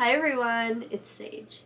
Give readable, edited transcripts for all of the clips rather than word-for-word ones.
Hi everyone, it's Sage.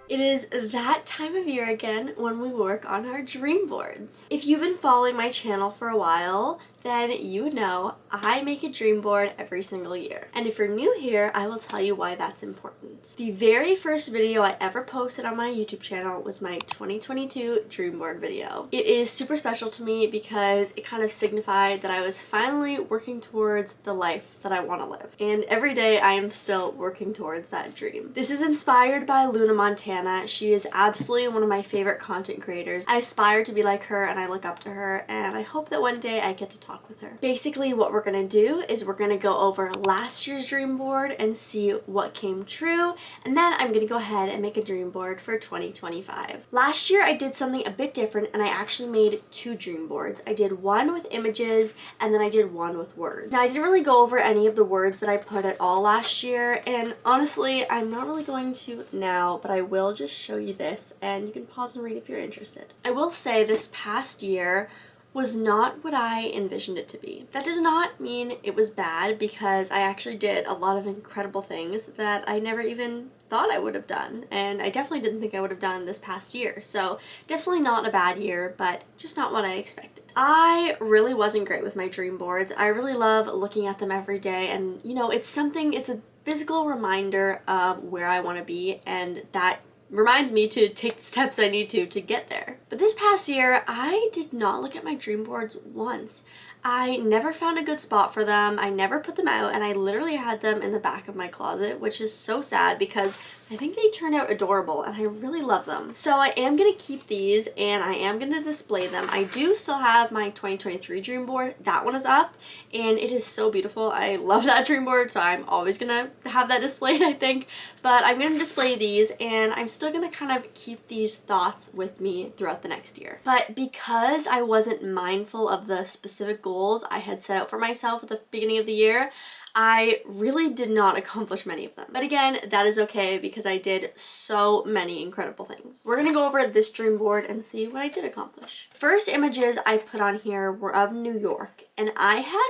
It is that time of year again when we work on our dream boards. If you've been following my channel for a while, then you know I make a dream board every single year. And if you're new here, I will tell you why that's important. The very first video I ever posted on my YouTube channel was my 2022 dream board video. It is super special to me because it kind of signified that I was finally working towards the life that I want to live. And every day I am still working towards that dream. This is inspired by Luna Montana. She is absolutely one of my favorite content creators. I aspire to be like her and I look up to her, and I hope that one day I get to talk with her. Basically what we're gonna do is we're gonna go over last year's dream board and see what came true, and then I'm gonna go ahead and make a dream board for 2025. Last year I did something a bit different and I actually made two dream boards. I did one with images and then I did one with words. Now I didn't really go over any of the words that I put at all last year, and honestly I'm not really going to now, but I will just show you this and you can pause and read if you're interested. I will say this past year was not what I envisioned it to be. That does not mean it was bad, because I actually did a lot of incredible things that I never even thought I would have done, and I definitely didn't think I would have done this past year. So definitely not a bad year, but just not what I expected. I really wasn't great with my dream boards. I really love looking at them every day, and you know, it's a physical reminder of where I want to be, and that reminds me to take the steps I need to get there. But this past year, I did not look at my dream boards once. I never found a good spot for them. I never put them out, and I literally had them in the back of my closet, which is so sad because I think they turned out adorable and I really love them. So I am gonna keep these and I am gonna display them. I do still have my 2023 dream board. That one is up and it is so beautiful. I love that dream board, so I'm always gonna have that displayed, I think. But I'm gonna display these, and I'm still gonna kind of keep these thoughts with me throughout the next year. But because I wasn't mindful of the specific goals I had set out for myself at the beginning of the year, I really did not accomplish many of them. But again, that is okay because I did so many incredible things. We're gonna go over this dream board and see what I did accomplish. First images I put on here were of New York, and I had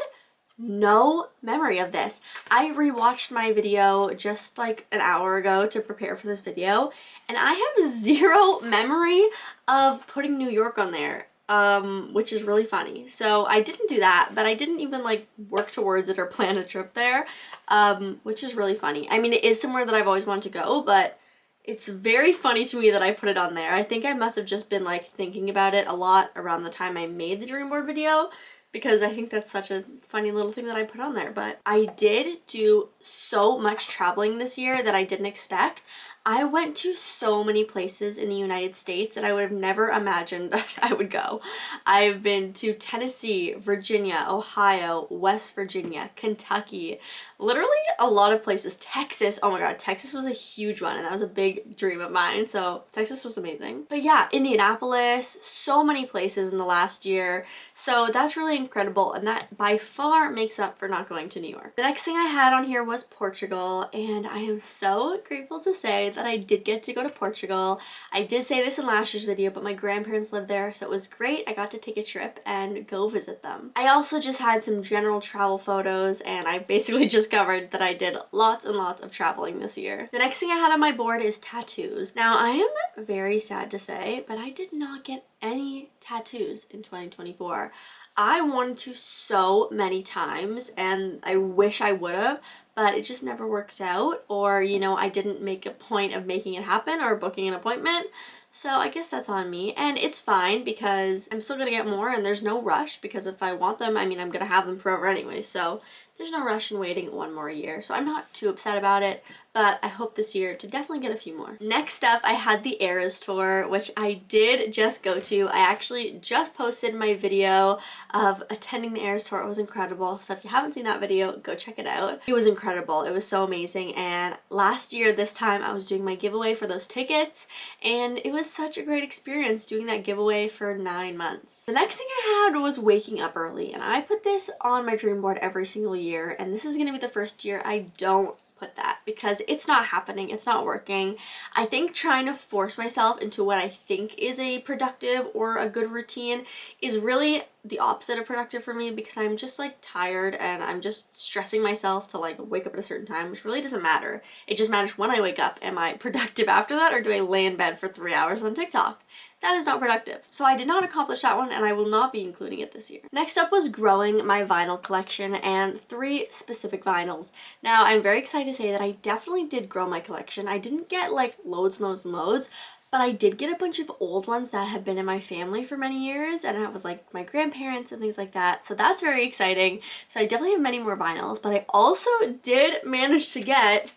no memory of this. I rewatched my video just like an hour ago to prepare for this video, and I have zero memory of putting New York on there. Which is really funny. So I didn't do that, but I didn't even like work towards it or plan a trip there, which is really funny. I mean, it is somewhere that I've always wanted to go, but it's very funny to me that I put it on there. I think I must have just been like thinking about it a lot around the time I made the dream board video, because I think that's such a funny little thing that I put on there. But I did do so much traveling this year that I didn't expect. I went to so many places in the United States that I would have never imagined I would go. I've been to Tennessee, Virginia, Ohio, West Virginia, Kentucky, literally a lot of places. Texas, oh my god, Texas was a huge one and that was a big dream of mine, so Texas was amazing. But yeah, Indianapolis, so many places in the last year, so that's really incredible, and that by far makes up for not going to New York. The next thing I had on here was Portugal, and I am so grateful to say that I did get to go to Portugal. I did say this in last year's video, but my grandparents live there, so it was great. I got to take a trip and go visit them. I also just had some general travel photos, and I basically just covered that I did lots and lots of traveling this year. The next thing I had on my board is tattoos. Now, I am very sad to say, but I did not get any tattoos in 2024. I wanted to so many times, and I wish I would have, but it just never worked out, or, you know, I didn't make a point of making it happen or booking an appointment. So I guess that's on me, and it's fine because I'm still gonna get more and there's no rush, because if I want them, I mean, I'm gonna have them forever anyway, so there's no rush in waiting one more year. So I'm not too upset about it, but I hope this year to definitely get a few more. Next up, I had the Eras tour, which I did just go to. I actually just posted my video of attending the Eras tour. It was incredible. So if you haven't seen that video, go check it out. It was incredible. It was so amazing. And last year, this time, I was doing my giveaway for those tickets, and it was such a great experience doing that giveaway for 9 months. The next thing I had was waking up early, and I put this on my dream board every single year, and this is gonna be the first year I don't put that because it's not happening. It's not working. I think trying to force myself into what I think is a productive or a good routine is really the opposite of productive for me because I'm just like tired and I'm just stressing myself to like wake up at a certain time, which really doesn't matter. It just matters when I wake up. Am I productive after that, or do I lay in bed for 3 hours on TikTok? That is not productive. So I did not accomplish that one, and I will not be including it this year. Next up was growing my vinyl collection and 3 specific vinyls. Now, I'm very excited to say that I definitely did grow my collection. I didn't get like loads and loads and loads, but I did get a bunch of old ones that have been in my family for many years, and it was like my grandparents and things like that. So that's very exciting. So I definitely have many more vinyls, but I also did manage to get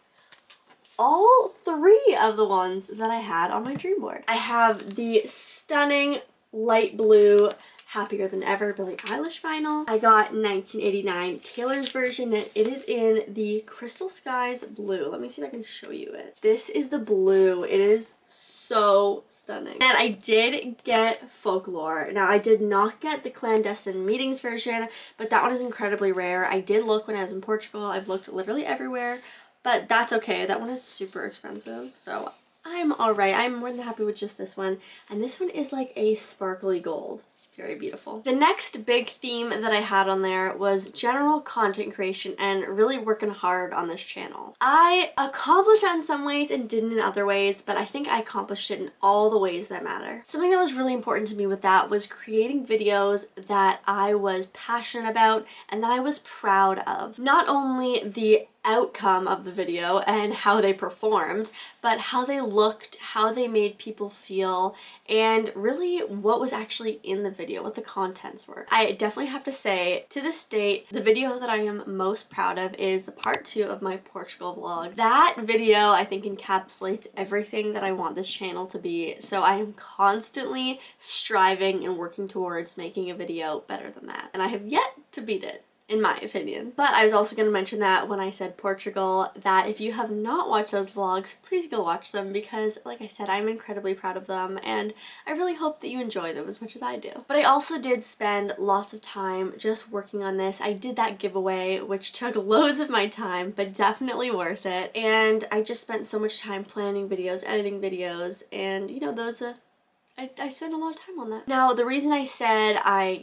all 3 of the ones that I had on my dream board. I have the stunning light blue Happier Than Ever Billie Eilish vinyl. I got 1989 Taylor's version, and it is in the Crystal Skies blue. Let me see if I can show you it. This is the blue. It is so stunning. And I did get Folklore. Now, I did not get the Clandestine Meetings version, but that one is incredibly rare. I did look when I was in Portugal. I've looked literally everywhere. But that's okay. That one is super expensive, so I'm alright. I'm more than happy with just this one. And this one is like a sparkly gold. Very beautiful. The next big theme that I had on there was general content creation and really working hard on this channel. I accomplished that in some ways and didn't in other ways, but I think I accomplished it in all the ways that matter. Something that was really important to me with that was creating videos that I was passionate about and that I was proud of. Not only the outcome of the video and how they performed, but how they looked, how they made people feel, and really what was actually in the video, what the contents were. I definitely have to say, to this date, the video that I am most proud of is the part 2 of my Portugal vlog. That video, I think, encapsulates everything that I want this channel to be, so I am constantly striving and working towards making a video better than that, and I have yet to beat it, in my opinion. But I was also going to mention that when I said Portugal, that if you have not watched those vlogs, please go watch them because, like I said, I'm incredibly proud of them and I really hope that you enjoy them as much as I do. But I also did spend lots of time just working on this. I did that giveaway, which took loads of my time, but definitely worth it. And I just spent so much time planning videos, editing videos, and you know, I spent a lot of time on that. Now, the reason I said I,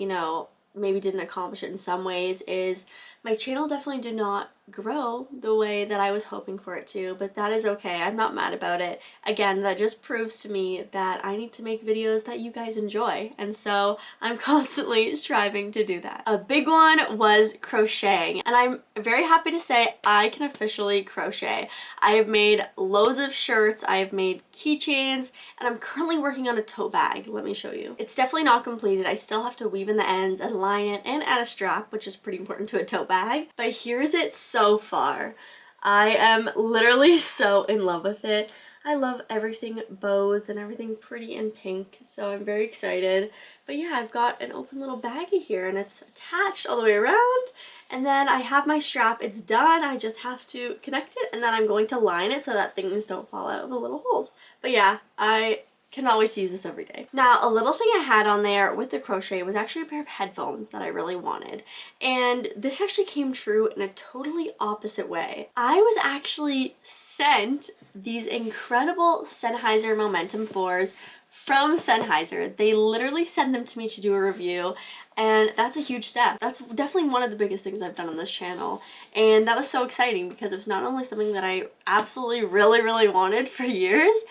maybe didn't accomplish it in some ways is my channel definitely did not grow the way that I was hoping for it to, but that is okay. I'm not mad about it. Again, that just proves to me that I need to make videos that you guys enjoy, and so I'm constantly striving to do that. A big one was crocheting, and I'm very happy to say I can officially crochet. I have made loads of shirts, I have made keychains, and I'm currently working on a tote bag. Let me show you. It's definitely not completed. I still have to weave in the ends and line it and add a strap, which is pretty important to a tote bag, but here's it so far. I am literally so in love with it. I love everything bows and everything pretty and pink, so I'm very excited. But yeah, I've got an open little baggie here and it's attached all the way around, and then I have my strap. It's done. I just have to connect it, and then I'm going to line it so that things don't fall out of the little holes. But yeah, I can always use this every day. Now, a little thing I had on there with the crochet was actually a pair of headphones that I really wanted. And this actually came true in a totally opposite way. I was actually sent these incredible Sennheiser Momentum 4s from Sennheiser. They literally sent them to me to do a review, and that's a huge step. That's definitely one of the biggest things I've done on this channel, and that was so exciting because it was not only something that I absolutely really wanted for years,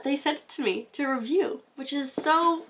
they sent it to me to review, which is so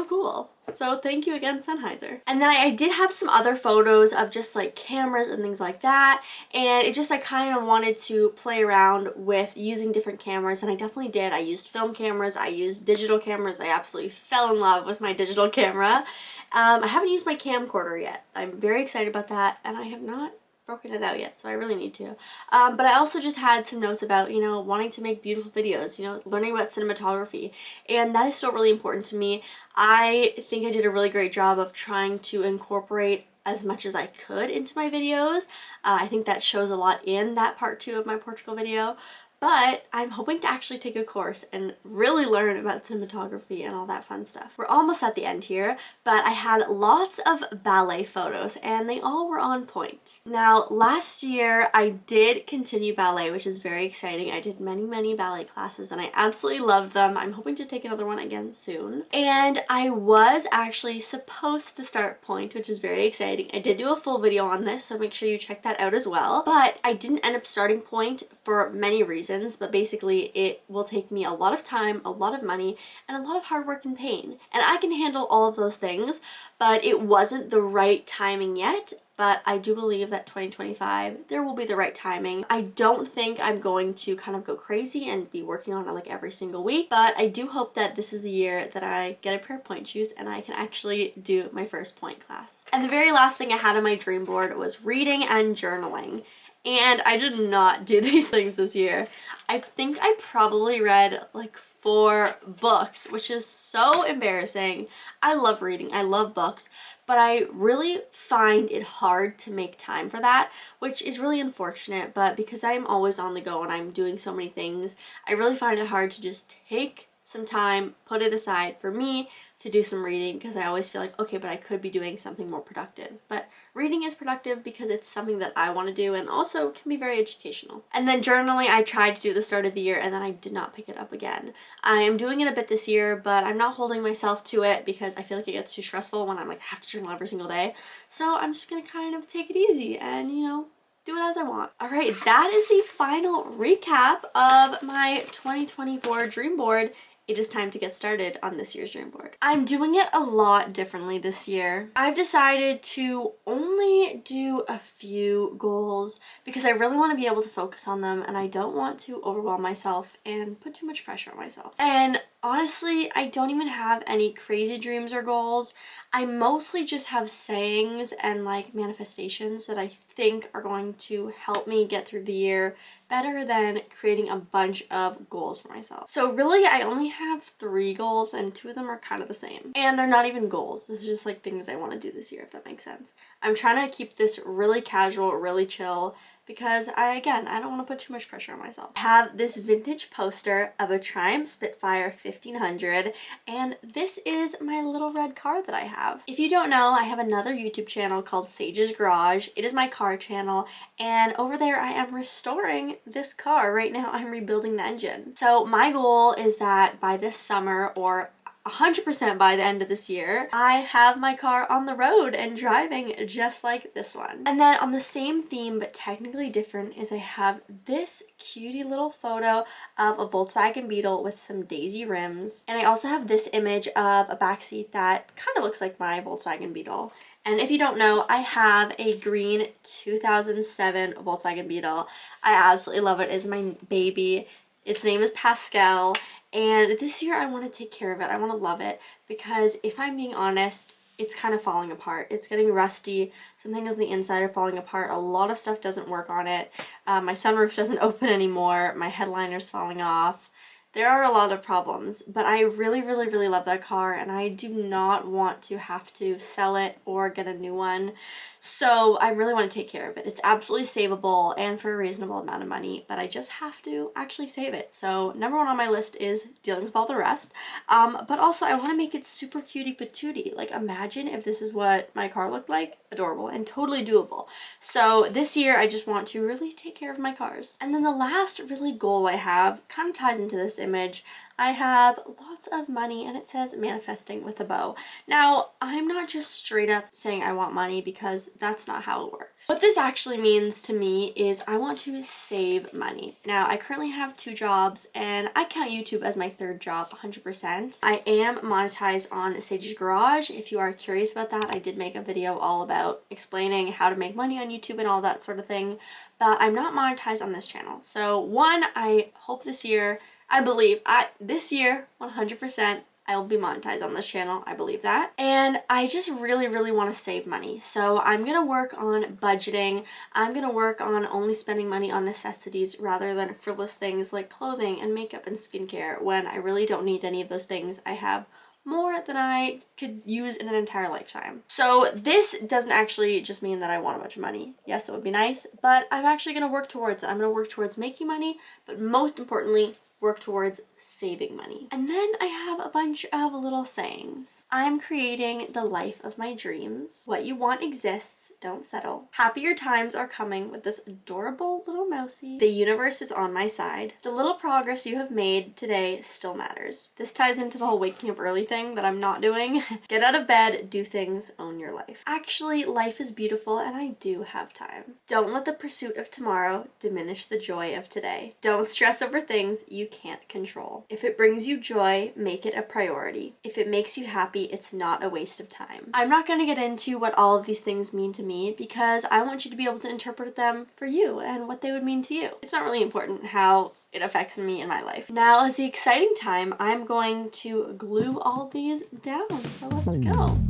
cool. So thank you again, Sennheiser. And then I did have some other photos of just like cameras and things like that, and it just, I kind of wanted to play around with using different cameras, and I definitely did. I used film cameras, I used digital cameras. I absolutely fell in love with my digital camera. I haven't used my camcorder yet. I'm very excited about that, and I have not broken it out yet, so I really need to. But I also just had some notes about, wanting to make beautiful videos, learning about cinematography, and that is still really important to me. I think I did a really great job of trying to incorporate as much as I could into my videos. I think that shows a lot in that part 2 of my Portugal video. but I'm hoping to actually take a course and really learn about cinematography and all that fun stuff. We're almost at the end here, but I had lots of ballet photos and they all were on point. Now, last year I did continue ballet, which is very exciting. I did many ballet classes and I absolutely loved them. I'm hoping to take another one again soon. And I was actually supposed to start Pointe, which is very exciting. I did do a full video on this, so make sure you check that out as well. But I didn't end up starting Pointe for many reasons, but basically it will take me a lot of time, a lot of money, and a lot of hard work and pain. And I can handle all of those things, but it wasn't the right timing yet. But I do believe that 2025, there will be the right timing. I don't think I'm going to kind of go crazy and be working on it like every single week, but I do hope that this is the year that I get a pair of Pointe shoes and I can actually do my first Pointe class. And the very last thing I had on my dream board was reading and journaling. And I did not do these things this year. I think I probably read like 4 books, which is so embarrassing. I love reading, I love books, but I really find it hard to make time for that, which is really unfortunate. But because I'm always on the go and I'm doing so many things, I really find it hard to just take some time, put it aside for me to do some reading, because I always feel like, okay, but I could be doing something more productive. But reading is productive because it's something that I want to do and also can be very educational. And then journaling, I tried to do the start of the year and then I did not pick it up again. I am doing it a bit this year, but I'm not holding myself to it because I feel like it gets too stressful when I'm like, I have to journal every single day. So I'm just gonna kind of take it easy and, you know, do it as I want. All right, that is the final recap of my 2024 dream board. It is time to get started on this year's dream board. I'm doing it a lot differently this year. I've decided to only do a few goals because I really want to be able to focus on them and I don't want to overwhelm myself and put too much pressure on myself. And honestly, I don't even have any crazy dreams or goals. I mostly just have sayings and like manifestations that I think are going to help me get through the year better than creating a bunch of goals for myself. So really, I only have 3 goals and 2 of them are kind of the same. And they're not even goals. This is just like things I want to do this year, if that makes sense. I'm trying to keep this really casual, really chill, because I don't want to put too much pressure on myself. I have this vintage poster of a Triumph Spitfire 1500, and this is my little red car that I have. If you don't know, I have another YouTube channel called Sage's Garage. It is my car channel, and over there I am restoring this car. Right now I'm rebuilding the engine. So my goal is that by this summer, or 100% by the end of this year, I have my car on the road and driving just like this one. And then on the same theme but technically different is I have this cutie little photo of a Volkswagen Beetle with some daisy rims. And I also have this image of a backseat that kind of looks like my Volkswagen Beetle. And if you don't know, I have a green 2007 Volkswagen Beetle. I absolutely love it. It's my baby. Its name is Pascal. And this year I want to take care of it. I want to love it because if I'm being honest, it's kind of falling apart. It's getting rusty. Some things on the inside are falling apart. A lot of stuff doesn't work on it. My sunroof doesn't open anymore. My headliner's falling off. There are a lot of problems, but I really love that car and I do not want to have to sell it or get a new one. So I really want to take care of it. It's absolutely savable and for a reasonable amount of money, but I just have to actually save it. So number 1 on my list is dealing with all the rest. But also I want to make it super cutie patootie. Like imagine if this is what my car looked like. Adorable and totally doable. So this year I just want to really take care of my cars. And then the last really goal I have kind of ties into this image. I have lots of money and it says manifesting with a bow. Now, I'm not just straight up saying I want money because that's not how it works. What this actually means to me is I want to save money. Now, I currently have 2 jobs and I count YouTube as my 3rd job 100%. I am monetized on Sage's Garage. If you are curious about that, I did make a video all about explaining how to make money on YouTube and all that sort of thing, but I'm not monetized on this channel. So 1, I hope this year, I believe this year 100% I will be monetized on this channel. I believe that. And I just really want to save money. So I'm going to work on budgeting. I'm going to work on only spending money on necessities rather than frivolous things like clothing and makeup and skincare when I really don't need any of those things. I have more than I could use in an entire lifetime. So this doesn't actually just mean that I want a bunch of money. Yes, it would be nice, but I'm actually going to work towards it. I'm going to work towards making money, but most importantly, work towards saving money. And then I have a bunch of little sayings. I'm creating the life of my dreams. What you want exists. Don't settle. Happier times are coming with this adorable little mousey. The universe is on my side. The little progress you have made today still matters. This ties into the whole waking up early thing that I'm not doing. Get out of bed, do things, own your life. Actually, life is beautiful and I do have time. Don't let the pursuit of tomorrow diminish the joy of today. Don't stress over things you can't control. If it brings you joy, make it a priority. If it makes you happy, it's not a waste of time. I'm not going to get into what all of these things mean to me because I want you to be able to interpret them for you and what they would mean to you. It's not really important how it affects me in my life. Now is the exciting time. I'm going to glue all of these down. So let's go.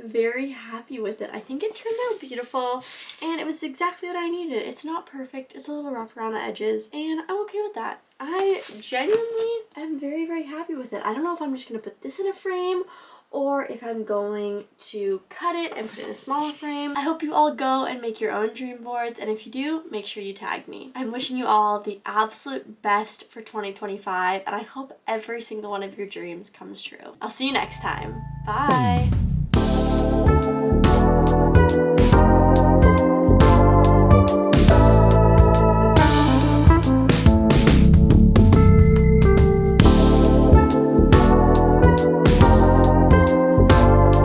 Very happy with it. I think it turned out beautiful and it was exactly what I needed. It's not perfect. It's a little rough around the edges and I'm okay with that. I genuinely am very happy with it. I don't know if I'm just going to put this in a frame or if I'm going to cut it and put it in a smaller frame. I hope you all go and make your own dream boards, and if you do, make sure you tag me. I'm wishing you all the absolute best for 2025 and I hope every single one of your dreams comes true. I'll see you next time. Bye!